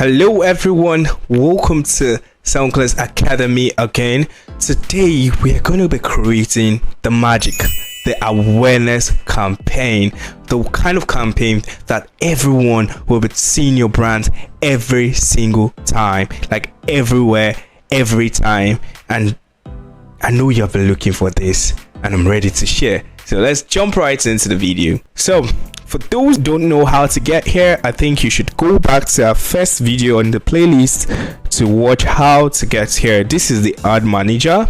Hello everyone, welcome to SoundClass Academy again. Today we are going to be creating the magic, the awareness campaign, the kind of campaign that everyone will be seeing your brand every single time, like everywhere, every time. And I know you have been looking for this and I'm ready to share. So let's jump right into the video. So for those who don't know how to get here, I think you should go back to our first video on the playlist to watch how to get here. This is the ad manager,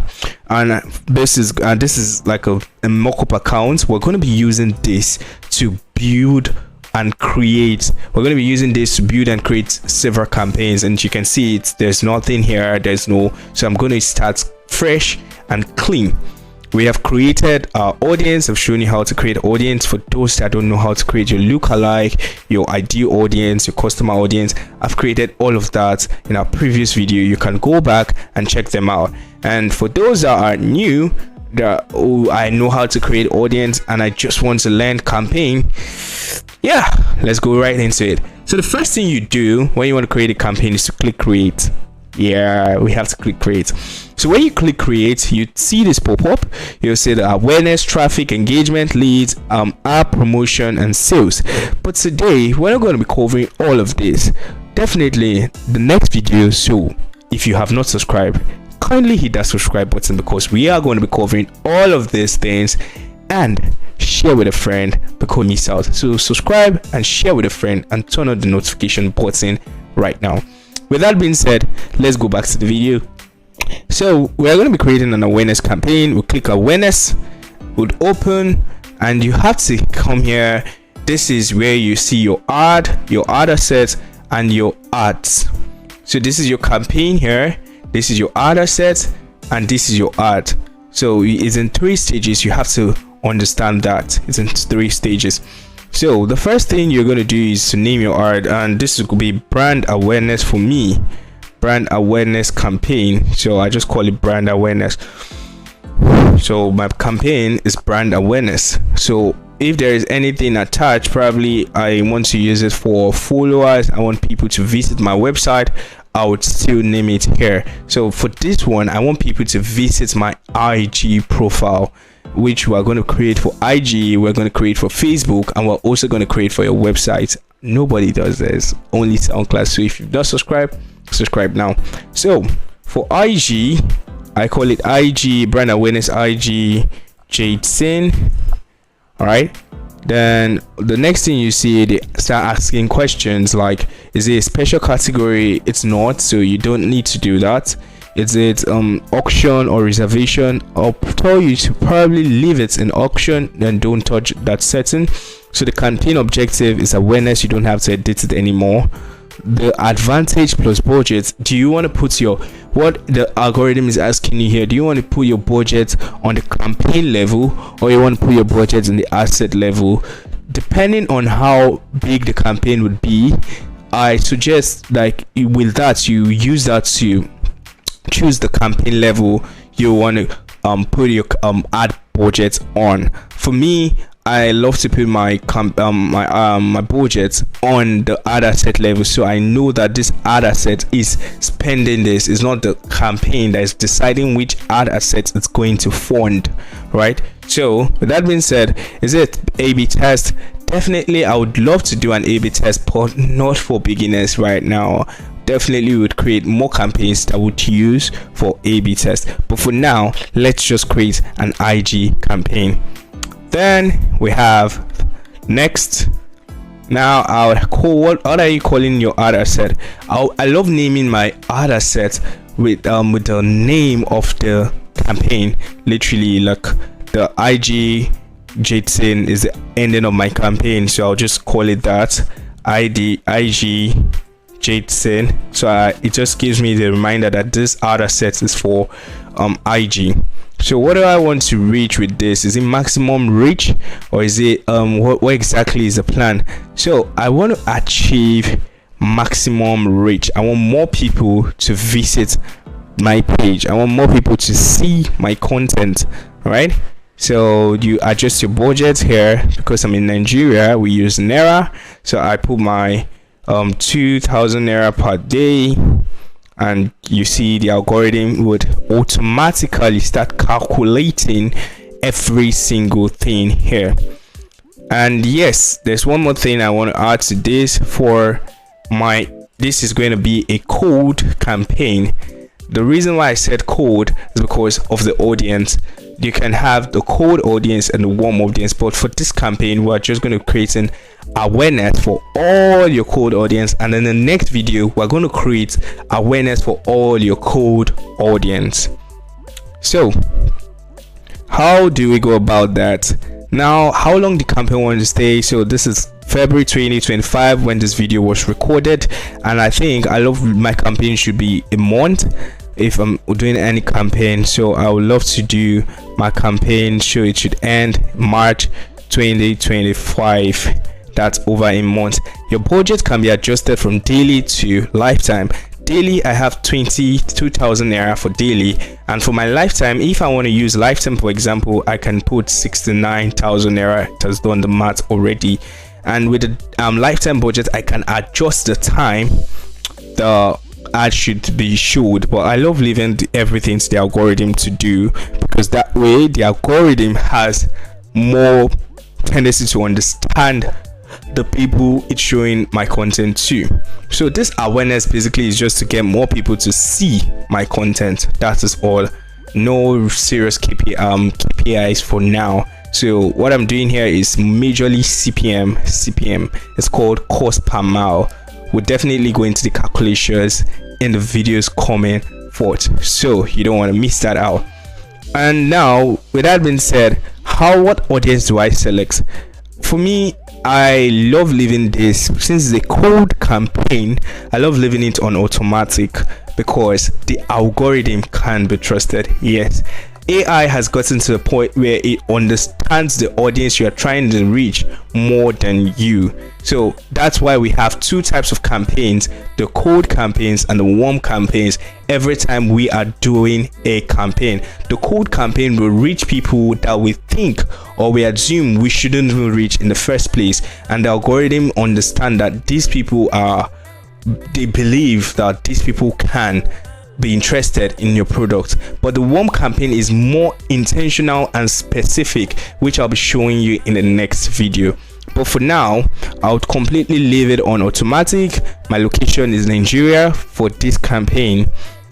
and this is like a mock-up account. We're going to be using this to build and create. We're going to be using this to build and create several campaigns, and you can see it. There's nothing here. So I'm going to start fresh and clean. We have created our audience. I've shown you how to create audience. For those that don't know how to create your lookalike, your ideal audience, your customer audience, I've created all of that in our previous video. You can go back and check them out. And for those that are new, I know how to create audience and I just want to learn campaign, yeah, let's go right into it. So the first thing you do when you want to create a campaign is to click create. Yeah, we have to click create. So when you click create, you see this pop up. You'll see the awareness, traffic, engagement, leads, app promotion, and sales. But today we're not going to be covering all of this. Definitely the next video. So if you have not subscribed, kindly hit that subscribe button, because we are going to be covering all of these things, and share with a friend because miss out. So subscribe and share with a friend and turn on the notification button right now. With that being said, let's go back to the video. So we're going to be creating an awareness campaign. We'll click awareness, would open, and you have to come here. This is where you see your ad assets, and your ads. So this is your campaign here. This is your ad asset, and this is your ad. So it's in 3 stages. You have to understand that it's in 3 stages. So the first thing you're going to do is to name your ad, and this could be brand awareness for me, brand awareness campaign. So I just call it brand awareness. So my campaign is brand awareness. So if there is anything attached, probably I want to use it for followers. I want people to visit my website. I would still name it here. So for this one, I want people to visit my IG profile, which we're going to create for IG, we're going to create for Facebook, and we're also going to create for your website. Nobody does this, only SoundClass. So if you've not subscribed, subscribe now. So for IG, I call it IG brand awareness, IG Jason. All right, then the next thing you see, they start asking questions like, is it a special category? It's not, so you don't need to do that. Is it auction or reservation? I'll tell you to probably leave it in auction, then don't touch that setting. So the campaign objective is awareness. You don't have to edit it anymore. The advantage plus budget, do you want to put what the algorithm is asking you here, do you want to put your budget on the campaign level, or you want to put your budget in the asset level? Depending on how big the campaign would be, I suggest, like, with that, you use that to choose the campaign level you want to put your ad budget on. For me, I love to put my my budget on the ad asset level, so I know that this ad asset is spending this. It's not the campaign that is deciding which ad asset it's going to fund, right? So with that being said, is it A/B test? Definitely, I would love to do an A/B test, but not for beginners right now. Definitely would create more campaigns that would use for A/B test, but for now, let's just create an IG campaign. Then we have next. Now I would call, what are you calling your ad asset? I love naming my ad asset with the name of the campaign. Literally, like the IG Jason is the ending of my campaign, so I'll just call it that. IG Jason. So it just gives me the reminder that this ad asset is for IG. So what do I want to reach with this? Is it maximum reach, or is it what exactly is the plan? So I want to achieve maximum reach. I want more people to visit my page. I want more people to see my content, right? So you adjust your budget here. Because I'm in Nigeria, we use Naira, so I put my 2,000 naira per day, and you see the algorithm would automatically start calculating every single thing here. And yes, there's one more thing I want to add to this. This is going to be a cold campaign. The reason why I said cold is because of the audience. You can have the cold audience and the warm audience, but for this campaign we're just going to create an awareness for all your cold audience, and in the next video we're going to create awareness for all your cold audience. So how do we go about that? Now, how long the campaign wants to stay? So this is February 2025 when this video was recorded, and I think my campaign should be a month if I'm doing any campaign. So I would love to do my campaign, so it should end March 2025. That's over a month. Your budget can be adjusted from daily to lifetime. Daily, I have 22,000 naira for daily, and for my lifetime, if I want to use lifetime, for example, I can put 69,000 naira. It has done the math already. And with the lifetime budget, I can adjust the time the ad should be showed, but I love leaving everything to the algorithm to do, because that way the algorithm has more tendency to understand the people it's showing my content to. So this awareness basically is just to get more people to see my content. That is all. No serious KPIs for now. So what I'm doing here is majorly CPM. It's called cost per mile. We'll definitely go into the calculations in the videos coming forth, so you don't want to miss that out. And now, with that being said, what audience do I select? For me, I love leaving this, since it's a cold campaign, I love leaving it on automatic because the algorithm can be trusted. Yes, AI has gotten to the point where it understands the audience you are trying to reach more than you. So that's why we have two types of campaigns, the cold campaigns and the warm campaigns. Every time we are doing a campaign, the cold campaign will reach people that we think or we assume we shouldn't even reach in the first place, and the algorithm understand that these people they believe that these people can be interested in your product. But the warm campaign is more intentional and specific, which I'll be showing you in the next video. But for now, I would completely leave it on automatic. My location is Nigeria for this campaign.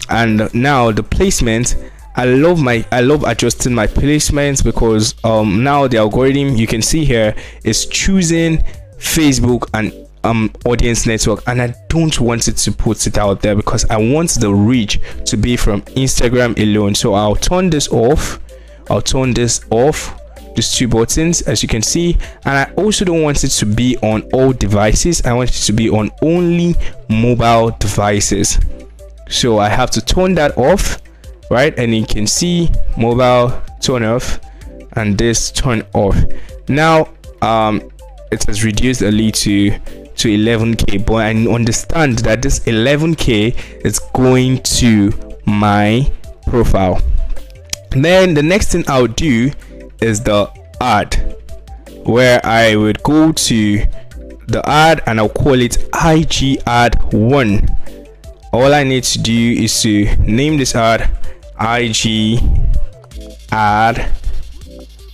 And now the placement, I love adjusting my placements, because now the algorithm, you can see here, is choosing Facebook and audience network, and I don't want it to put it out there because I want the reach to be from Instagram alone. So I'll turn this off, these two buttons, as you can see. And I also don't want it to be on all devices. I want it to be on only mobile devices. So I have to turn that off, right? And you can see mobile turn off and this turn off. Now it has reduced a little to 11k, but I understand that this 11k is going to my profile. Then the next thing I'll do is the ad, where I would go to the ad and I'll call it IG ad 1. All I need to do is to name this ad IG ad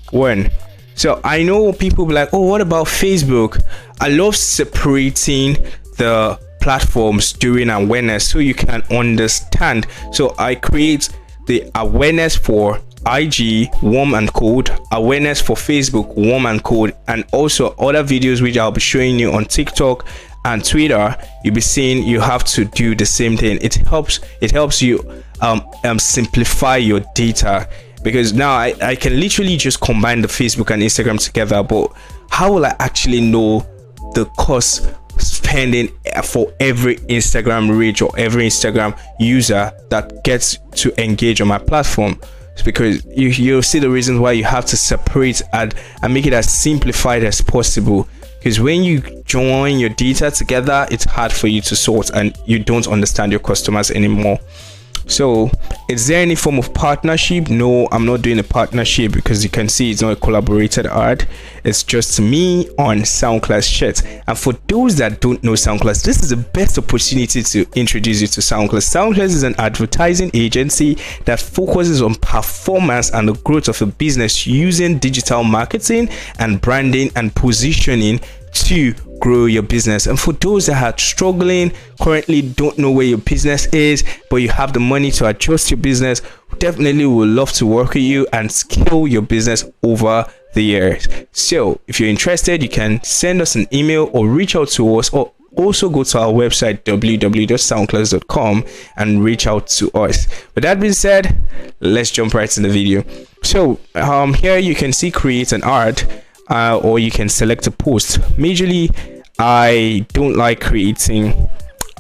1. So I know people be like, oh, what about Facebook? I love separating the platforms during awareness so you can understand. So I create the awareness for IG, warm and cold, awareness for Facebook, warm and cold, and also other videos which I'll be showing you on TikTok and Twitter. You'll be seeing you have to do the same thing. It helps you simplify your data, because now I can literally just combine the Facebook and Instagram together, but how will I actually know the cost spending for every Instagram reach or every Instagram user that gets to engage on my platform? It's because you'll see the reasons why you have to separate and make it as simplified as possible, because when you join your data together, it's hard for you to sort and you don't understand your customers anymore. So Is there any form of partnership? No, I'm not doing a partnership because you can see it's not a collaborated ad. It's just me on SoundCloud shit. And for those that don't know SoundCloud, this is the best opportunity to introduce you to SoundCloud. SoundCloud is an advertising agency that focuses on performance and the growth of a business using digital marketing and branding and positioning to grow your business. And for those that are struggling, currently don't know where your business is, but you have the money to adjust your business, definitely would love to work with you and scale your business over the years. So if you're interested, you can send us an email or reach out to us, or also go to our website www.soundcloud.com and reach out to us. With that being said, let's jump right in the video. So here you can see create an ad, or you can select a post. Majorly, I don't like creating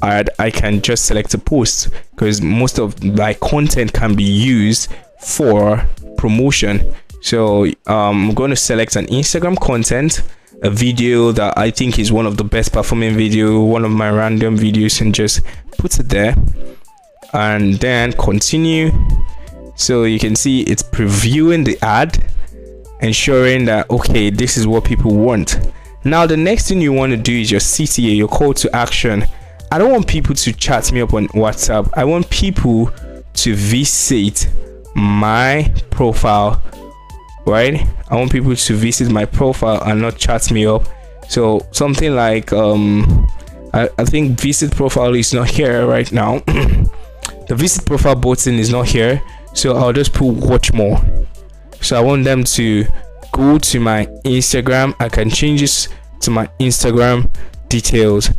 ad. I can just select a post because most of my content can be used for promotion. So I'm going to select an Instagram content, a video that I think is one of the best performing video, one of my random videos, and just put it there and then continue. So you can see it's previewing the ad, ensuring that okay, this is what people want. Now the next thing you want to do is your CTA, your call to action. I don't want people to chat me up on WhatsApp. I want people to visit my profile, right? I want people to visit my profile and not chat me up. So something like I think visit profile is not here right now. The visit profile button is not here, so I'll just put watch more. So I want them to go to my Instagram. I can change this to my Instagram details,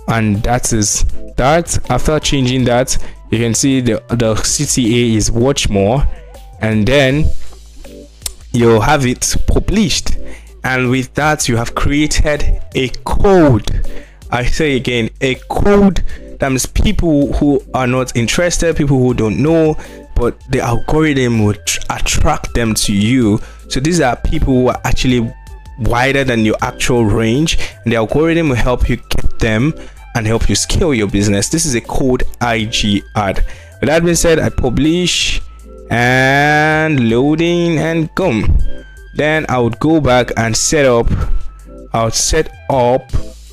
and that is that. After changing that, you can see the CTA is watch more, and then you'll have it published. And with that, you have created a code. I say again, a code. That means people who are not interested, people who don't know, but the algorithm would attract them to you. So these are people who are actually wider than your actual range, and the algorithm will help you get them and help you scale your business. This is a code IG ad. With that being said, I publish and loading and boom. Then I would go back and set up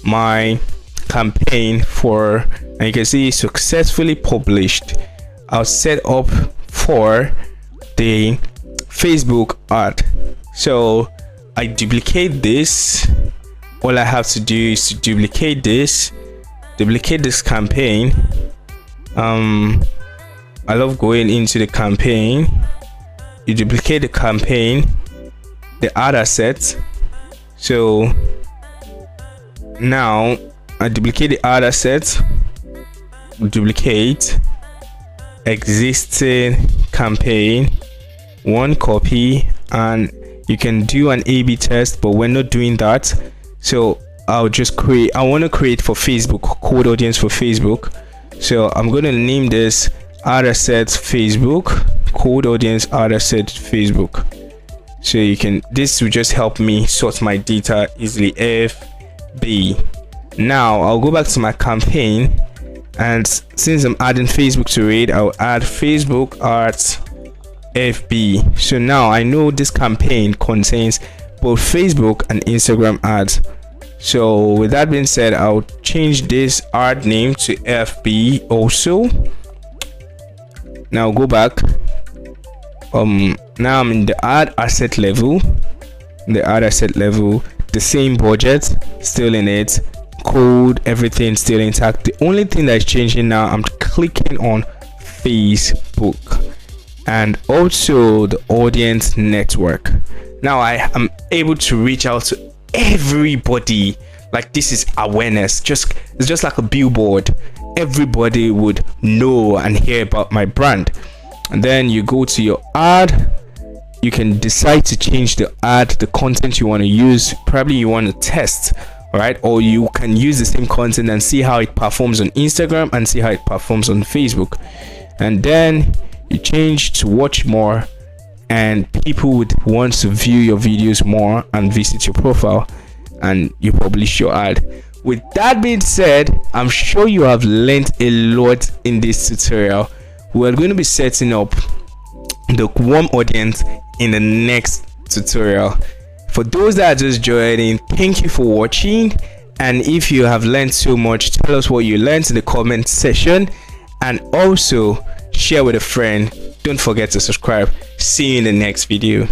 my campaign for, and you can see successfully published. I'll set up for the Facebook ad. So I duplicate this. All I have to do is to duplicate this campaign. I love going into the campaign. You duplicate the campaign, the ad asset. So now I duplicate the ad asset, duplicate existing campaign, one copy, and you can do an A/B test, but we're not doing that. So I'll just create, I want to create for Facebook, code audience for Facebook. So I'm going to name this ad asset Facebook, code audience ad asset Facebook. So you can, this will just help me sort my data easily. FB. Now I'll go back to my campaign, and since I'm adding Facebook to it, I'll add Facebook at FB. So now I know this campaign contains both Facebook and Instagram ads. So with that being said, I'll change this ad name to FB also. Now go back. Now I'm in the ad asset level. The same budget still in it, code, everything still intact. The only thing that's changing now, I'm clicking on Facebook and also the audience network. Now I am able to reach out to everybody. Like, this is awareness. It's just like a billboard. Everybody would know and hear about my brand. And then you go to your ad. You can decide to change the ad, the content you want to use. Probably you want to test, right? Or you can use the same content and see how it performs on Instagram and see how it performs on Facebook. And then you change to watch more, and people would want to view your videos more and visit your profile, and you publish your ad. With that being said, I'm sure you have learned a lot in this tutorial. we're going to be setting up the warm audience in the next tutorial. For those that are just joining, thank you for watching, and if you have learned so much, tell us what you learned in the comment section, and also share with a friend. Don't forget to subscribe. See you in the next video.